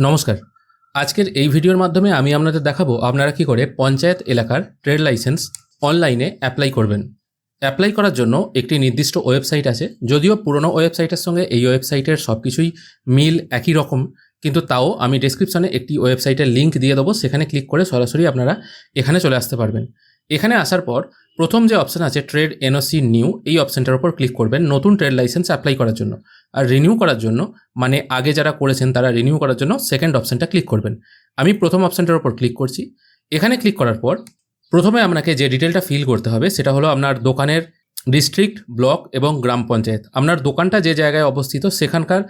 নমস্কার। আজকের এই ভিডিওর মাধ্যমে আমি আপনাদের দেখাবো আপনারা কি করে পঞ্চায়েত এলাকার ট্রেড লাইসেন্স অনলাইনে অ্যাপ্লাই করবেন। অ্যাপ্লাই করার জন্য একটি নির্দিষ্ট ওয়েবসাইট আছে, যদিও পুরনো ওয়েবসাইটের সঙ্গে এই ওয়েবসাইটের সব কিছুই মিল একই রকম, কিন্তু তাও আমি ডেসক্রিপশনে একটি ওয়েবসাইটের লিঙ্ক দিয়ে দেবো, সেখানে ক্লিক করে সরাসরি আপনারা এখানে চলে আসতে পারবেন। এখানে আসার পর প্রথম যে অপশান আছে ট্রেড এনওসি নিউ, এই অপশানটার উপর ক্লিক করবেন নতুন ট্রেড লাইসেন্স অ্যাপ্লাই করার জন্য। আর রিনিউ করার জন্য, মানে আগে যারা করেছেন তারা রিনিউ করার জন্য সেকেন্ড অপশানটা ক্লিক করবেন। আমি প্রথম অপশানটার উপর ক্লিক করছি। এখানে ক্লিক করার পর প্রথমে আপনাকে যে ডিটেলটা ফিল করতে হবে সেটা হলো আপনার দোকানের ডিস্ট্রিক্ট, ব্লক এবং গ্রাম পঞ্চায়েত। আপনার দোকানটা যে জায়গায় অবস্থিত সেখানকার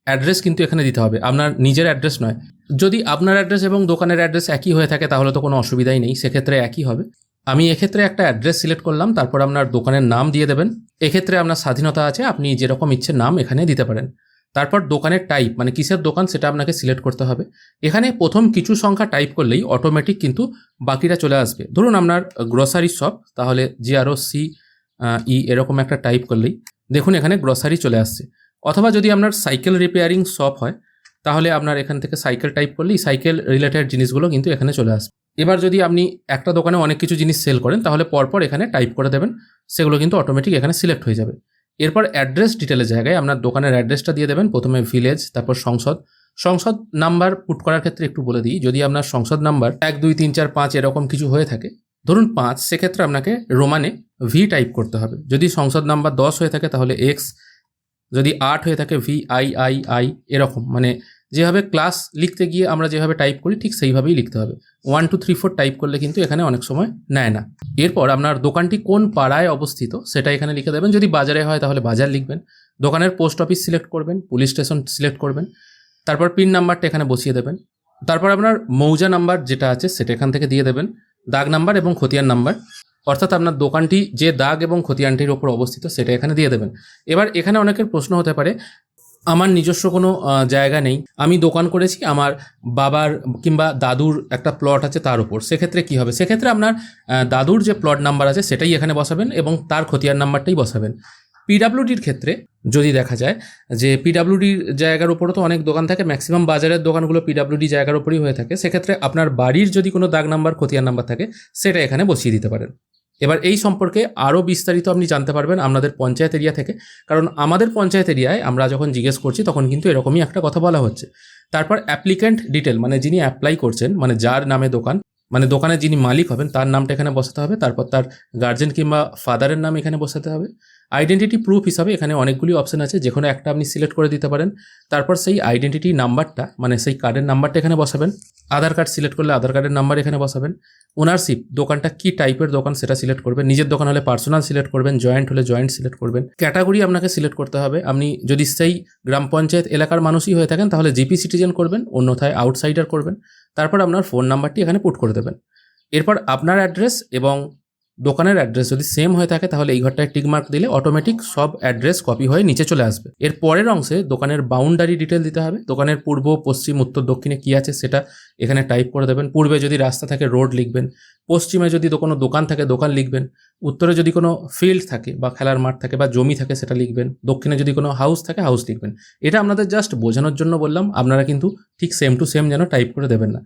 অ্যাড্রেস কিন্তু এখানে দিতে হবে, আপনার নিজের অ্যাড্রেস নয়। যদি আপনার অ্যাড্রেস এবং দোকানের অ্যাড্রেস একই হয়ে থাকে তাহলে তো কোনো অসুবিধাই নেই, সেক্ষেত্রে একই হবে। আমি এক্ষেত্রে একটা অ্যাড্রেস সিলেক্ট করলাম, তারপর আপনার দোকানের নাম দিয়ে দেবেন। এক্ষেত্রে আপনার স্বাধীনতা আছে, আপনি যেরকম ইচ্ছে নাম এখানে দিতে পারেন। তারপর দোকানের টাইপ, মানে কিসের দোকান সেটা আপনাকে সিলেক্ট করতে হবে। এখানে প্রথম কিছু সংখ্যা টাইপ করলেই অটোমেটিক কিন্তু বাকিটা চলে আসবে। ধরুন আপনার গ্রসারি শপ, তাহলে GROCE এরকম একটা টাইপ করলেই দেখুন এখানে গ্রসারি চলে আসছে। অথবা যদি আপনার সাইকেল রিপেয়ারিং শপ হয় তাহলে আপনার এখান থেকে সাইকেল টাইপ করলেই সাইকেল রিলেটেড জিনিসগুলো কিন্তু এখানে চলে আসবে। এবার যদি আপনি একটা দোকানে অনেক কিছু জিনিস সেল করেন তাহলে পরপর এখানে টাইপ করে দেবেন, সেগুলো কিন্তু অটোমেটিক এখানে সিলেক্ট হয়ে যাবে। এরপর অ্যাড্রেস ডিটেলের জায়গায় আপনার দোকানের অ্যাড্রেসটা দিয়ে দেবেন, প্রথমে ভিলেজ, তারপর সংসদ নাম্বার পুট করার ক্ষেত্রে একটু বলে দিই, যদি আপনার সংসদ নাম্বার 1 2 3 4 5 এরকম কিছু হয়ে থাকে, ধরুন 5, সেক্ষেত্রে আপনাকে রোমানে V টাইপ করতে হবে। যদি সংসদ নাম্বার 10 হয়ে থাকে তাহলে X, যদি 8 হয়ে থাকে VIII, এরকম, মানে যেভাবে ক্লাস লিখতে গিয়ে আমরা যেভাবে টাইপ করি ঠিক সেইভাবেই লিখতে হবে। 1 2 3 4 টাইপ করলে কিন্তু এখানে অনেক সময় নেয় না। এরপর আপনার দোকানটি কোন পাড়ায় অবস্থিত সেটা এখানে লিখে দেবেন। যদি বাজারে হয় তাহলে বাজার লিখবেন। দোকানের পোস্ট অফিস সিলেক্ট করবেন, পুলিশ স্টেশন সিলেক্ট করবেন। তারপর পিন নাম্বারটা এখানে বসিয়ে দেবেন। তারপর আপনার মৌজা নাম্বার যেটা আছে সেটা এখান থেকে দিয়ে দেবেন, দাগ নাম্বার এবং খতিয়ান নাম্বার, অর্থাৎ আপনার দোকানটি যে দাগ এবং খতিয়ানটির ওপর অবস্থিত সেটা এখানে দিয়ে দেবেন। এবার এখানে অনেকের প্রশ্ন হতে পারে, আমার নিজস্ব কোনো জায়গা নেই, আমি দোকান করেছি আমার বাবার কিংবা দাদুর একটা প্লট আছে তার উপর, সেক্ষেত্রে কী হবে? সেক্ষেত্রে আপনার দাদুর যে প্লট নাম্বার আছে সেটাই এখানে বসাবেন এবং তার খতিয়ান নাম্বারটাই বসাবেন। পিডাব্লিউডির ক্ষেত্রে যদি দেখা যায় যে পিডাব্লিউডির জায়গার উপরও তো অনেক দোকান থাকে, ম্যাক্সিমাম বাজারের দোকানগুলো পিডাব্লিউডি জায়গার উপরই হয়ে থাকে, সেক্ষেত্রে আপনার বাড়ির যদি কোনো দাগ নাম্বার, খতিয়ান নাম্বার থাকে সেটা এখানে বসিয়ে দিতে পারেন। এবার এই সম্পর্কে আরও বিস্তারিত আপনি জানতে পারবেন আপনাদের পঞ্চায়েত এরিয়া থেকে, কারণ আমাদের পঞ্চায়েত এরিয়ায় আমরা যখন জিজ্ঞেস করছি তখন কিন্তু এরকমই একটা কথা বলা হচ্ছে। তারপর অ্যাপ্লিক্যান্ট ডিটেল, মানে যিনি অ্যাপ্লাই করছেন, মানে যার নামে দোকান, মানে দোকানের যিনি মালিক হবেন তার নামটা এখানে বসাতে হবে। তারপর তার গার্জেন কিংবা ফাদারের নাম এখানে বসাতে হবে। আইডেন্টিটি প্রুফ হিসাবে এখানে অনেকগুলি অপশান আছে, যে কোনো একটা আপনি সিলেক্ট করে দিতে পারেন। তারপর সেই আইডেন্টিটি নাম্বারটা, মানে সেই কার্ডের নাম্বারটা এখানে বসাবেন। আধার কার্ড সিলেক্ট করলে আধার কার্ডের নাম্বার এখানে বসাবেন। ওনারশিপ, দোকানটা কি টাইপের দোকান সেটা সিলেক্ট করবেন। নিজের দোকান হলে পার্সোনাল সিলেক্ট করবেন, জয়েন্ট হলে জয়েন্ট সিলেক্ট করবেন। ক্যাটাগরি আপনাকে সিলেক্ট করতে হবে, আপনি যদি সেই গ্রাম পঞ্চায়েত এলাকার মানুষই হয়ে থাকেন তাহলে জিপি সিটিজেন করবেন, অন্যথায় আউটসাইডার করবেন। তারপর আপনার ফোন নাম্বারটি এখানে পুট করে দেবেন। এরপর আপনার অ্যাড্রেস এবং দোকানের অ্যাড্রেস যদি সেম হয়ে থাকে তাহলে এই ঘরটায় টিক মার্ক দিলে অটোমেটিক সব অ্যাড্রেস কপি হয়ে নিচে চলে আসবে। এর পরের অংশে দোকানের বাউন্ডারি ডিটেল দিতে হবে। দোকানের পূর্ব, পশ্চিম, উত্তর, দক্ষিণে কী আছে সেটা এখানে টাইপ করে দেবেন। পূর্বে যদি রাস্তা থাকে রোড লিখবেন, পশ্চিমে যদি কোনো দোকান থাকে দোকান লিখবেন, উত্তরে যদি কোনো ফিল্ড থাকে বা খেলার মাঠ থাকে বা জমি থাকে সেটা লিখবেন, দক্ষিণে যদি কোনো হাউস থাকে হাউস লিখবেন। এটা আপনাদের জাস্ট বোঝানোর জন্য বললাম, আপনারা কিন্তু ঠিক সেম টু সেম যেন টাইপ করে দেবেন না।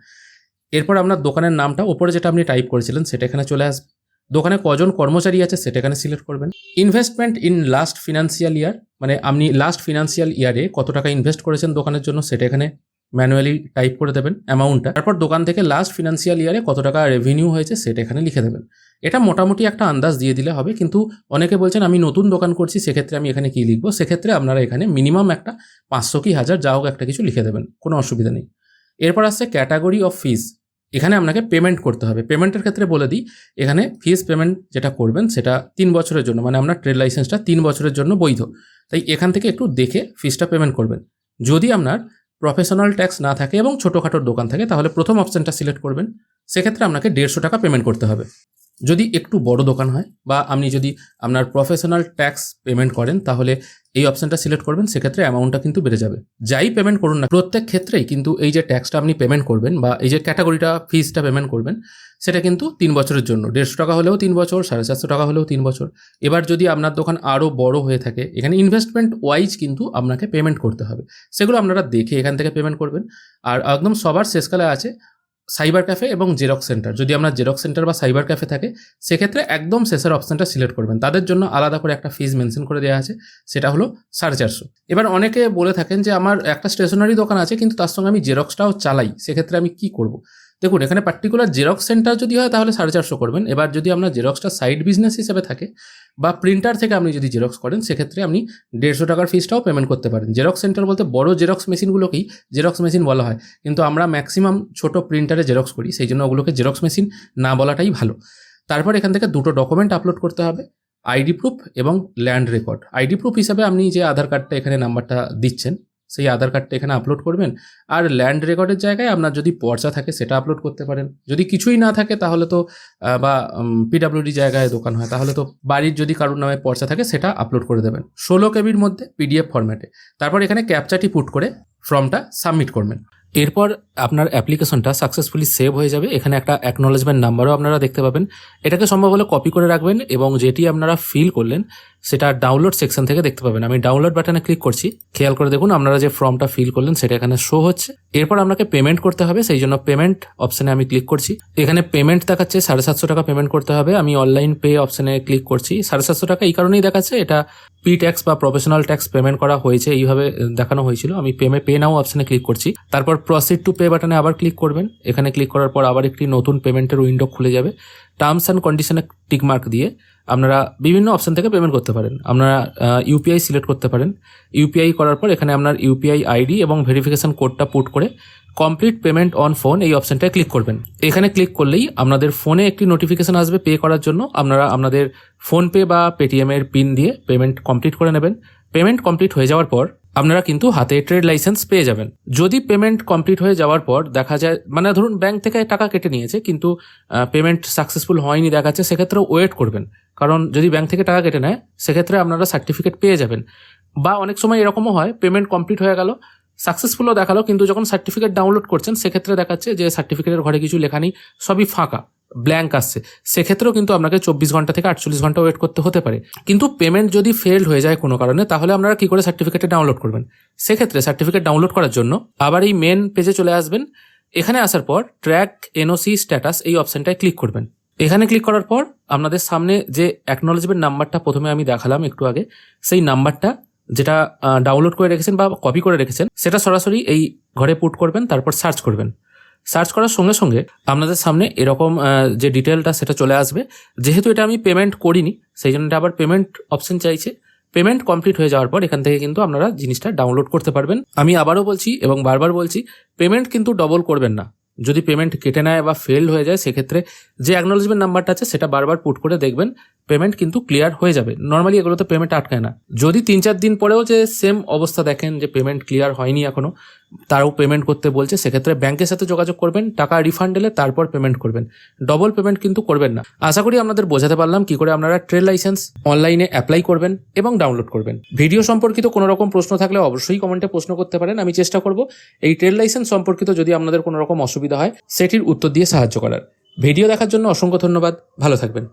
এরপর আপনার দোকানের নামটা ওপরে যেটা আপনি টাইপ করেছিলেন সেটা এখানে চলে আসবে। দোকানে কজন কর্মচারী আছে সেটা এখানে সিলেক্ট করবেন। Investment in last financial year, মানে আপনি লাস্ট ফিনান্সিয়াল ইয়ারে কত টাকা ইনভেস্ট করেছেন দোকানের জন্য সেটা এখানে ম্যানুয়ালি টাইপ করে দেবেন অ্যামাউন্টটা। তারপর দোকান থেকে লাস্ট ফিনান্সিয়াল ইয়ারে কত টাকা রেভিনিউ হয়েছে সেটা এখানে লিখে দেবেন। এটা মোটামুটি একটা আন্দাজ দিয়ে দিলে হবে, কিন্তু অনেকে বলছেন আমি নতুন দোকান করছি সেক্ষেত্রে আমি এখানে কী লিখবো, সেক্ষেত্রে আপনারা এখানে মিনিমাম একটা 500 কি 1000 যা হোক একটা কিছু লিখে দেবেন, কোনো অসুবিধা নেই। এরপর আসছে ক্যাটাগরি অফ ফিজ, এখানে আপনাকে পেমেন্ট করতে হবে। পেমেন্টের ক্ষেত্রে বলে দিই, এখানে ফিজ পেমেন্ট যেটা করবেন সেটা 3 বছরের জন্য, মানে আপনার ট্রেড লাইসেন্সটা 3 বছরের জন্য বৈধ, তাই এখান থেকে একটু দেখে ফিজটা পেমেন্ট করবেন। যদি আপনার প্রফেশনাল ট্যাক্স না থাকে এবং ছোটোখাটোর দোকান থাকে তাহলে প্রথম অপশানটা সিলেক্ট করবেন, সেক্ষেত্রে আপনাকে 150 টাকা পেমেন্ট করতে হবে। যদি একটু বড় দোকান হয় বা আপনি যদি আপনার প্রফেশনাল ট্যাক্স পেমেন্ট করেন তাহলে এই অপশনটা সিলেক্ট করবেন, সেক্ষেত্রে অ্যামাউন্টটা কিন্তু বেড়ে যাবে। যাই পেমেন্ট করুন না, প্রত্যেক ক্ষেত্রেই কিন্তু এই যে ট্যাক্সটা আপনি পেমেন্ট করবেন বা এই যে ক্যাটাগরিটা ফিজটা পেমেন্ট করবেন সেটা কিন্তু 3 বছরের জন্য। 150 টাকা হলেও 3 বছর, 450 টাকা হলেও 3 বছর। এবার যদি আপনার দোকান আরও বড় হয়ে থাকে, এখানে ইনভেস্টমেন্ট ওয়াইজ কিন্তু আপনাকে পেমেন্ট করতে হবে, সেগুলো আপনারা দেখে এখান থেকে পেমেন্ট করবেন। আর একদম সবার শেষকালে আছে সাইবার ক্যাফে এবং জেরক্স সেন্টার। যদি আপনার জেরক্স সেন্টার বা সাইবার ক্যাফে থাকে সেক্ষেত্রে একদম শেষের অপশানটা সিলেক্ট করবেন। তাদের জন্য আলাদা করে একটা ফিজ মেনশন করে দেওয়া আছে, সেটা হলো 450। এবার অনেকে বলে থাকেন যে আমার একটা স্টেশনারি দোকান আছে কিন্তু তার সঙ্গে আমি জেরক্সটাও চালাই, সেক্ষেত্রে আমি কি করব? দেখুন, এখানে পার্টিকুলার জেরক্স সেন্টার যদি হয় তাহলে 450 করবেন। এবার যদি আপনার জেরক্সটা সাইড বিজনেস হিসেবে থাকে বা প্রিন্টার থেকে আপনি যদি জেরক্স করেন সেক্ষেত্রে আপনি 150 টাকার ফিজটাও পেমেন্ট করতে পারেন। জেরক্স সেন্টার বলতে বড় জেরক্স মেশিনগুলোকেই জেরক্স মেশিন বলা হয়, কিন্তু আমরা ম্যাক্সিমাম ছোট প্রিন্টারে জেরক্স করি, সেই জন্য ওগুলোকে জেরক্স মেশিন না বলাটাই ভালো। তারপর এখান থেকে দুটো ডকুমেন্ট আপলোড করতে হবে, আইডি প্রুফ এবং ল্যান্ড রেকর্ড। আইডি প্রুফ হিসাবে আপনি যে আধার কার্ডটা এখানে নাম্বারটা দিচ্ছেন সেই আধার কার্ডটা এখানে আপলোড করবেন। আর ল্যান্ড রেকর্ডের জায়গায় আপনার যদি পর্চা থাকে সেটা আপলোড করতে পারেন। যদি কিছুই না থাকে তাহলে তো বা পিডাব্লিউডি জায়গায় দোকান হয় তাহলে তো বাড়ির যদি কারোর নামে পর্চা থাকে সেটা আপলোড করে দেবেন 16 কেবির মধ্যে পিডিএফ ফরম্যাটে। তারপর এখানে ক্যাপচাটি পুট করে ফর্মটা সাবমিট করবেন। এরপর আপনার অ্যাপ্লিকেশনটা সাকসেসফুলি সেভ হয়ে যাবে। এখানে একটা অ্যাকনোলেজমেন্ট নাম্বারও আপনারা দেখতে পাবেন। এটাকে সম্ভব হলে কপি করে রাখবেন এবং যেটি আপনারা ফিল করলেন সেটা ডাউনলোড সেকশন থেকে দেখতে পাবেন। আমি ডাউনলোড বাটনে ক্লিক করছি, খেয়াল করে দেখুন আপনারা যে ফর্মটা ফিল করলেন সেটা এখানে শো হচ্ছে। এরপর আপনাকে পেমেন্ট করতে হবে, সেই জন্য পেমেন্ট অপশনে আমি ক্লিক করছি। এখানে পেমেন্ট দেখাচ্ছে 750 টাকা পেমেন্ট করতে হবে। আমি অনলাইন পে অপশনে ক্লিক করছি। 750 টাকা এই কারণেই দেখাচ্ছে, এটা পি ট্যাক্স বা প্রফেশনাল ট্যাক্স পেমেন্ট করা হয়েছে এইভাবে দেখানো হয়েছিল। আমি পে নাও অপশনে ক্লিক করছি। তারপর প্রসিড টু পে বাটনে আবার ক্লিক করবেন। এখানে ক্লিক করার পর আবার একটি নতুন পেমেন্টের উইন্ডো খুলে যাবে। টার্মস অ্যান্ড কন্ডিশনে টিকমার্ক দিয়ে আপনারা বিভিন্ন অপশন থেকে পেমেন্ট করতে পারেন। আপনারা ইউপিআই সিলেক্ট করতে পারেন। ইউপিআই করার পর এখানে আপনার ইউপিআই আইডি এবং ভেরিফিকেশন কোডটা পুট করে কমপ্লিট পেমেন্ট অন ফোন এই অপশনটায় ক্লিক করবেন। এখানে ক্লিক করলেই আপনাদের ফোনে একটি নোটিফিকেশন আসবে পে করার জন্য। আপনারা আপনাদের ফোনপে বা পেটিএম এর পিন দিয়ে পেমেন্ট কমপ্লিট করে নেবেন। পেমেন্ট কমপ্লিট হয়ে যাওয়ার পর আপনারা কিন্তু হাতে ট্রেড লাইসেন্স পেয়ে যাবেন। যদি পেমেন্ট কমপ্লিট হয়ে যাওয়ার পর দেখা যায়, মানে ধরুন ব্যাংক থেকে টাকা কেটে নিয়েছে কিন্তু পেমেন্ট সাকসেসফুল হয়নি দেখাচ্ছে, সেক্ষেত্রে ওয়েট করবেন, কারণ যদি ব্যাংক থেকে টাকা কেটে নেয় সেক্ষেত্রে আপনারা সার্টিফিকেট পেয়ে যাবেন। বা অনেক সময় এরকমও হয় পেমেন্ট কমপ্লিট হয়ে গেল, সাকসেসফুলও দেখালো, কিন্তু যখন সার্টিফিকেট ডাউনলোড করছেন সেক্ষেত্রে দেখাচ্ছে যে সার্টিফিকেটের ঘরে কিছু লেখা নেই, সবই ফাঁকা, ব্ল্যাঙ্ক আসছে। সেক্ষেত্রেও কিন্তু আপনাকে 24 ঘন্টা থেকে 48 ঘন্টা ওয়েট করতে হতে পারে। কিন্তু পেমেন্ট যদি ফেলড হয়ে যায় কোনো কারণে, তাহলে আপনারা কি করে সার্টিফিকেটটা ডাউনলোড করবেন? সেক্ষেত্রে সার্টিফিকেট ডাউনলোড করার জন্য আবার এই মেন পেজে চলে আসবেন। এখানে আসার পর ট্র্যাক এনওসি স্ট্যাটাস এই অপশনটায় ক্লিক করবেন। এখানে ক্লিক করার পর আপনাদের সামনে যে অ্যাকনোলেজমেন্ট নাম্বারটা প্রথমে আমি দেখালাম একটু আগে, সেই নাম্বারটা যেটা ডাউনলোড করে রেখেছেন বা কপি করে রেখেছেন সেটা সরাসরি এই ঘরে পুট করবেন। তারপর সার্চ করবেন। সার্চ করার সঙ্গে সঙ্গে আপনাদের সামনে এরকম যে ডিটেলটা সেটা চলে আসবে। যেহেতু এটা আমি পেমেন্ট করিনি সেই জন্য আবার পেমেন্ট অপশন চাইছে। পেমেন্ট কমপ্লিট হয়ে যাওয়ার পর এখান থেকে কিন্তু আপনারা জিনিসটা ডাউনলোড করতে পারবেন। আমি আবারও বলছি এবং বারবার বলছি, পেমেন্ট কিন্তু ডবল করবেন না। যদি পেমেন্ট কেটে নেয় বা ফেলড হয়ে যায় সেক্ষেত্রে যে অ্যাকনোলেজমেন্ট নাম্বারটা আছে সেটা বারবার পুট করে দেখবেন, পেমেন্ট কিন্তু ক্লিয়ার হয়ে যাবে। নর্মালি এগুলোতে পেমেন্ট আটকায় না। যদি 3-4 দিন পরেও যে সেম অবস্থা দেখেন যে পেমেন্ট ক্লিয়ার হয়নি এখনো, তারাও পেমেন্ট করতে বলছে, সেক্ষেত্রে ব্যাংকের সাথে যোগাযোগ করবেন, টাকা রিফান্ড এলে তারপর পেমেন্ট করবেন। ডবল পেমেন্ট কিন্তু করবেন না। আশা করি আপনাদের বোঝাতে পারলাম কি করে আপনারা ট্রেড লাইসেন্স অনলাইনে অ্যাপ্লাই করবেন এবং ডাউনলোড করবেন। ভিডিও সম্পর্কিত কোনো রকম প্রশ্ন থাকলে অবশ্যই কমেন্টে প্রশ্ন করতে পারেন। আমি চেষ্টা করব এই ট্রেড লাইসেন্স সম্পর্কিত যদি আপনাদের কোনো রকম অসুবিধা হয় সেটির উত্তর দিয়ে সাহায্য করার। ভিডিও দেখার জন্য অসংখ্য ধন্যবাদ। ভালো থাকবেন।